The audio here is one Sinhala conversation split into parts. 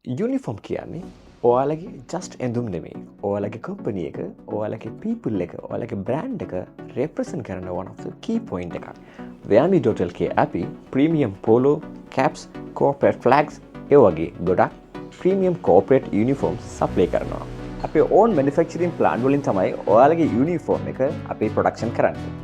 යුනිෆෝම් කියන්නේ ඔයාලගේ ජස්ට් ඇඳුම් නෙමෙයි. ඔයාලගේ කම්පැනි එක, ඔයාලගේ පීපල් එක, ඔයාලගේ බ්‍රෑන්ඩ් එක රෙප්‍රසන්ට් කරන one of the key point එකක්. Veami.lk අපි ප්‍රීමියම් පෝලෝ, කැප්ස්, කෝපරේට් ෆ්ලැග්ස් ඒ වගේ ගොඩක් ප්‍රීමියම් කෝපරේට් යුනිෆෝම්ස් සප්ලයි කරනවා. අපේ ඕන් මැනුෆැක්චරින් ප්ලාන්ට් වලින් තමයි ඔයාලගේ යුනිෆෝම් එක අපි ප්‍රොඩක්ෂන් කරන්නේ.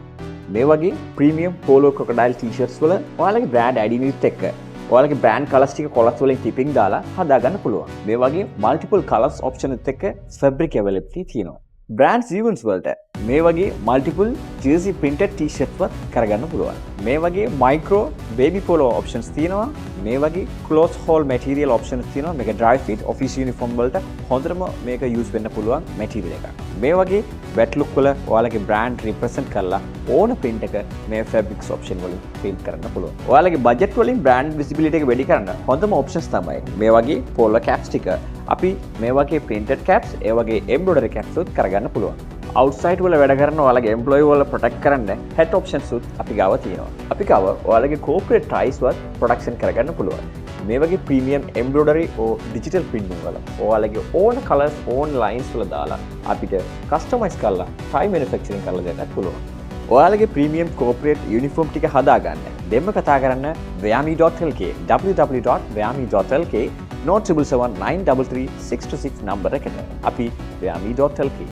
මේ වගේ ප්‍රීමියම් පෝලෝ ක්‍රොකොඩයිල් ටී-ෂර්ට්ස් වල ඔයාලගේ බ්‍රෑන්ඩ් ඩෙනිමිට් එක ඔයාලගේ බ්‍රෑන්ඩ් කලර්ස් ටික කොලස් වලින් ටිපින් දාලා හදාගන්න පුළුවන්. මේ වගේ මල්ටිපල් කලර්ස් ඔප්ෂන් එකත් එක්ක ෆැබ්‍රික් අවైలබිලිටි තියෙනවා. බ්‍රෑන්ඩ්ස් ඉවෙන්ට්ස් වලට මේ වගේ මල්ටිපල් ජර්සි printed t-shirt වත් කරගන්න පුළුවන්. මේ වගේ මයික්‍රෝ බේබි පොලෝ ඔප්ෂන්ස් තියෙනවා. මේ වගේ ක්ලෝත් හෝල් මැටීරියල් ඔප්ෂන්ස් තියෙනවා. මේක dry fit ඔෆිස් යුනිෆෝම් වලට හොඳටම මේක යූස් වෙන්න පුළුවන් මැටීරියල් එකක්. මේ වගේ වැට් ලුක් වල ඔයාලගේ බ්‍රෑන්ඩ් රිප්‍රසන්ට් කරලා ඕන print එක මේ fabrics option වලින් print කරන්න පුළුවන්. ඔයාලගේ බජට් වලින් බ්‍රෑන්ඩ් විසිබිලිටි එක වැඩි කරන්න හොඳම ඔප්ෂන්ස් තමයි මේ වගේ පොලෝ කැප්ස් ටික. අපි මේ වගේ printed caps ඒ වගේ embroidery caps උත් කරගන්න පුළුවන්. outside වල වැඩ කරන ඔයාලගේ employee වල protect කරන්න hat options උත් අපි ගාව තියෙනවා. අපි ගාව ඔයාලගේ corporate ties වත් production කරගන්න පුළුවන්. මේ වගේ premium embroidery or digital printing වල ඔයාලගේ ඕන colors ඕන lines වල දාලා අපිට customize කරලා tie manufacturing කරලා දෙන්නත් පුළුවන්. ඔයාලගේ ප්‍රීමියම් කෝපරේට් යුනිෆෝම් ටික හදාගන්න දෙන්න කතා කරන්න veami.lk www.veami.lk 077 933 626 නම්බර එකට අපි veami.lk